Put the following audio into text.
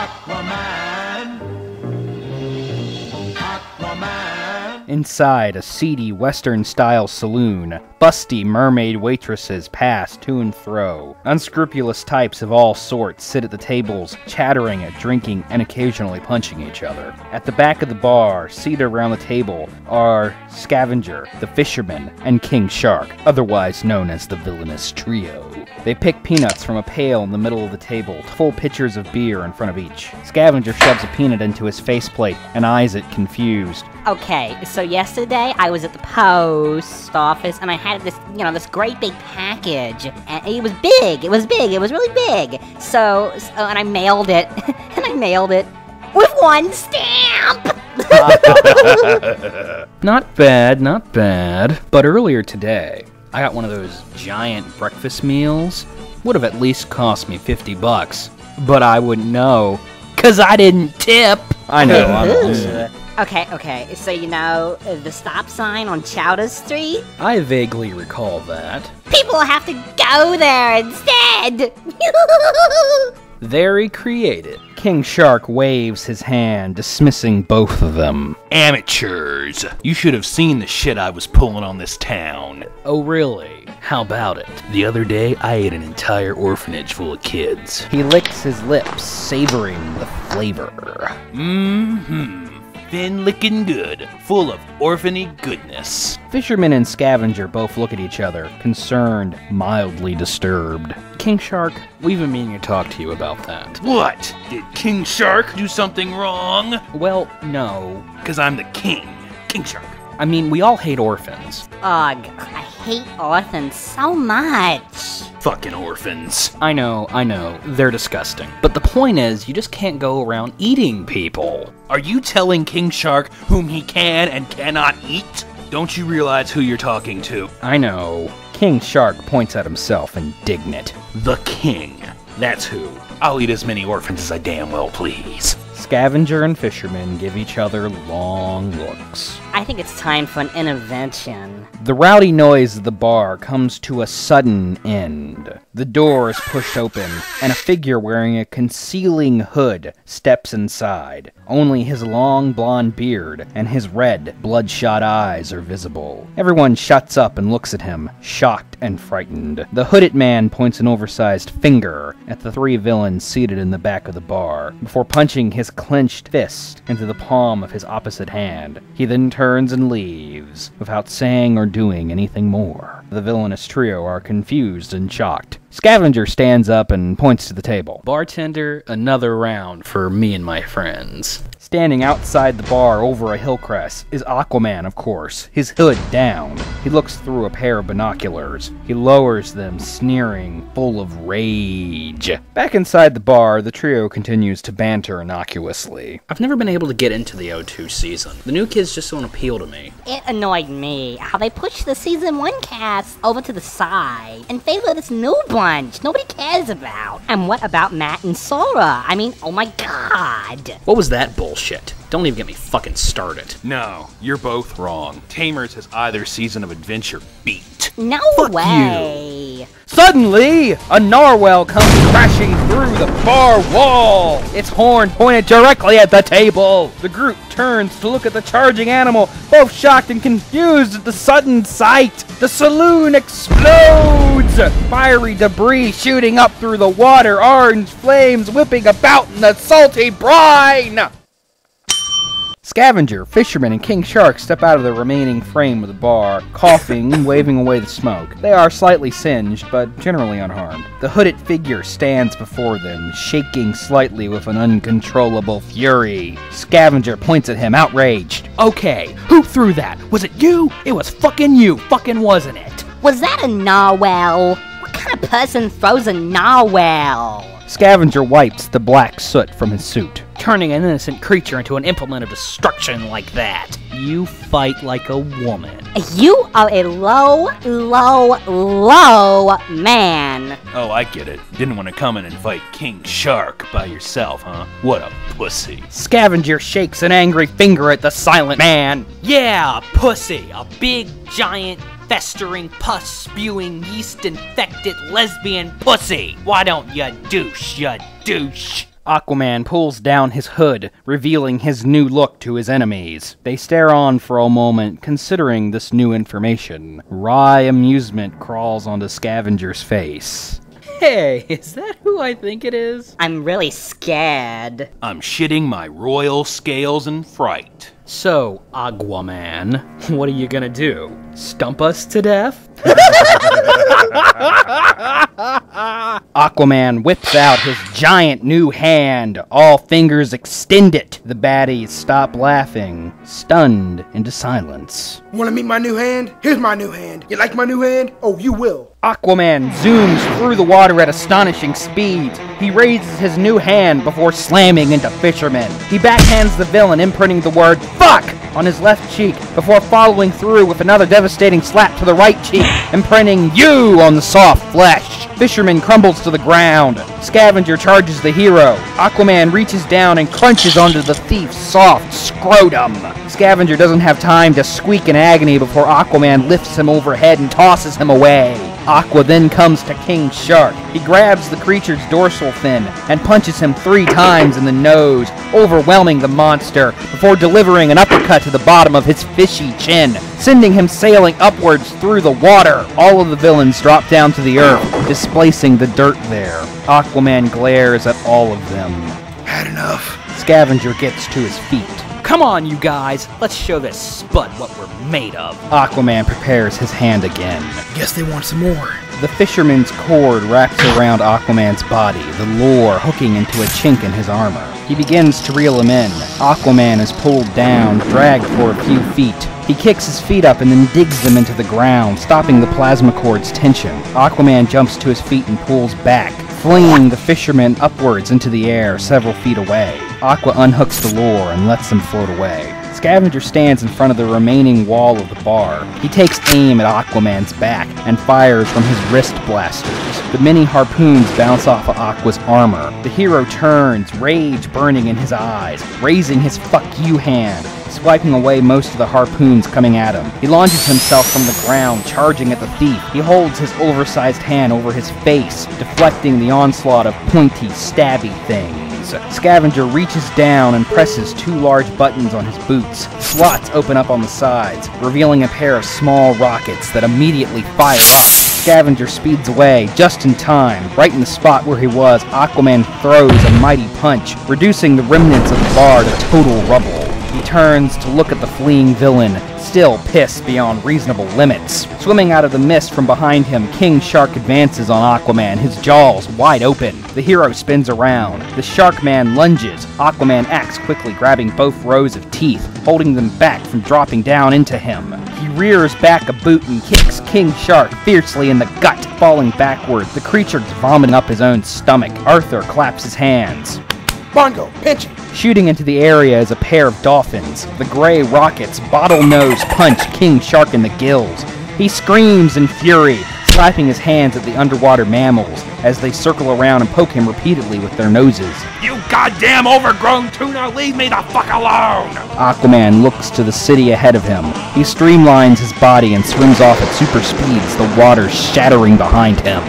Aquaman. Aquaman. Inside a seedy Western-style saloon, busty mermaid waitresses pass to and fro. Unscrupulous types of all sorts sit at the tables, chattering at drinking and occasionally punching each other. At the back of the bar, seated around the table, are Scavenger, the Fisherman, and King Shark, otherwise known as the Villainous Trio. They pick peanuts from a pail in the middle of the table, full pitchers of beer in front of each. Scavenger shoves a peanut into his faceplate and eyes it confused. Okay, so yesterday I was at the post office and I had this, this great big package. And it was big, it was really big. And I mailed it, with one stamp! Not bad. But earlier today, I got one of those giant breakfast meals. Would have at least cost me $50. But I wouldn't know, 'cause I didn't tip. I know, I'm awesome. Okay, so the stop sign on Chowder Street? I vaguely recall that. People have to go there instead! Very creative. King Shark waves his hand, dismissing both of them. Amateurs! You should have seen the shit I was pulling on this town. Oh really? How about it? The other day, I ate an entire orphanage full of kids. He licks his lips, savoring the flavor. Thin licking good, full of orphany goodness. Fisherman and Scavenger both look at each other, concerned, mildly disturbed. King Shark, we've been meaning to talk to you about that. What? Did King Shark do something wrong? Well, no. 'Cause I'm the king. King Shark. I mean, we all hate orphans. Ugh, I hate orphans so much. Fucking orphans. I know, they're disgusting. But the point is, you just can't go around eating people. Are you telling King Shark whom he can and cannot eat? Don't you realize who you're talking to? I know. King Shark points at himself, indignant. The king. That's who. I'll eat as many orphans as I damn well please. Scavenger and Fisherman give each other long looks. I think it's time for an intervention. The rowdy noise of the bar comes to a sudden end. The door is pushed open, and a figure wearing a concealing hood steps inside. Only his long blonde beard and his red, bloodshot eyes are visible. Everyone shuts up and looks at him, shocked and frightened. The hooded man points an oversized finger at the three villains seated in the back of the bar, before punching his clenched fist into the palm of his opposite hand. He then turns and leaves, without saying or doing anything more. The Villainous Trio are confused and shocked. Scavenger stands up and points to the table. Bartender, another round for me and my friends. Standing outside the bar over a hillcrest is Aquaman, of course, his hood down. He looks through a pair of binoculars. He lowers them, sneering, full of rage. Back inside the bar, the trio continues to banter innocuously. I've never been able to get into the O2 season. The new kids just don't appeal to me. It annoyed me how they pushed the season 1 cast over to the side in favor of this new bunch nobody cares about. And what about Matt and Sora? I mean, oh my god. What was that bullshit? Don't even get me fucking started. No, you're both wrong. Tamers has either season of adventure beat. No Fuck way. you. Suddenly, a narwhal comes crashing through the bar wall. Its horn pointed directly at the table. The group turns to look at the charging animal, both shocked and confused at the sudden sight. The saloon explodes. Fiery debris shooting up through the water, orange flames whipping about in the salty brine. Scavenger, Fisherman, and King Shark step out of the remaining frame of the bar, coughing and waving away the smoke. They are slightly singed, but generally unharmed. The hooded figure stands before them, shaking slightly with an uncontrollable fury. Scavenger points at him, outraged. Okay, who threw that? Was it you? It was fucking you, wasn't it? Was that a narwhal? What kind of person throws a narwhal? Scavenger wipes the black soot from his suit. Turning an innocent creature into an implement of destruction like that. You fight like a woman. You are a low man. Oh, I get it. Didn't want to come in and fight King Shark by yourself, huh? What a pussy. Scavenger shakes an angry finger at the silent man. Yeah, pussy. A big, giant, festering, pus-spewing, yeast-infected lesbian pussy. Why don't you douche, you douche? Aquaman pulls down his hood, revealing his new look to his enemies. They stare on for a moment, considering this new information. Wry amusement crawls onto Scavenger's face. Hey, is that who I think it is? I'm really scared. I'm shitting my royal scales in fright. So, Aquaman, what are you gonna do? Stump us to death? Aquaman whips out his giant new hand, all fingers extended. The baddies stop laughing, stunned into silence. Wanna meet my new hand? Here's my new hand. You like my new hand? Oh, you will. Aquaman zooms through the water at astonishing speeds. He raises his new hand before slamming into fishermen. He backhands the villain, imprinting the word "fuck" on his left cheek before following through with another devastating slap to the right cheek, imprinting "you" on the soft flesh. Fisherman crumbles to the ground. Scavenger charges the hero. Aquaman reaches down and crunches onto the thief's soft scrotum. Scavenger doesn't have time to squeak in agony before Aquaman lifts him overhead and tosses him away. Aqua then comes to King Shark. He grabs the creature's dorsal fin and punches him 3 times in the nose, overwhelming the monster before delivering an uppercut to the bottom of his fishy chin, sending him sailing upwards through the water. All of the villains drop down to the earth, displacing the dirt there. Aquaman glares at all of them. Had enough. Scavenger gets to his feet. Come on, you guys, let's show this spud what we're made of. Aquaman prepares his hand again. Guess they want some more. The fisherman's cord wraps around Aquaman's body, the lure hooking into a chink in his armor. He begins to reel him in. Aquaman is pulled down, dragged for a few feet. He kicks his feet up and then digs them into the ground, stopping the plasma cord's tension. Aquaman jumps to his feet and pulls back, flinging the fisherman upwards into the air several feet away. Aqua unhooks the lure and lets him float away. Scavenger stands in front of the remaining wall of the bar. He takes aim at Aquaman's back and fires from his wrist blasters. The many harpoons bounce off of Aqua's armor. The hero turns, rage burning in his eyes, raising his "fuck you" hand, swiping away most of the harpoons coming at him. He launches himself from the ground, charging at the thief. He holds his oversized hand over his face, deflecting the onslaught of pointy, stabby things. Scavenger reaches down and presses 2 large buttons on his boots. Slots open up on the sides, revealing a pair of small rockets that immediately fire up. Scavenger speeds away, just in time. Right in the spot where he was, Aquaman throws a mighty punch, reducing the remnants of the bar to total rubble. He turns to look at the fleeing villain, still pissed beyond reasonable limits. Swimming out of the mist from behind him, King Shark advances on Aquaman, his jaws wide open. The hero spins around. The Shark Man lunges. Aquaman acts quickly, grabbing both rows of teeth, holding them back from dropping down into him. He rears back a boot and kicks King Shark fiercely in the gut, falling backward, the creature vomiting up his own stomach. Arthur claps his hands. Bongo, pinch it. Shooting into the area is a pair of dolphins. The gray rockets bottlenose punch King Shark in the gills. He screams in fury, slapping his hands at the underwater mammals as they circle around and poke him repeatedly with their noses. You goddamn overgrown tuna, leave me the fuck alone! Aquaman looks to the city ahead of him. He streamlines his body and swims off at super speeds, the water shattering behind him.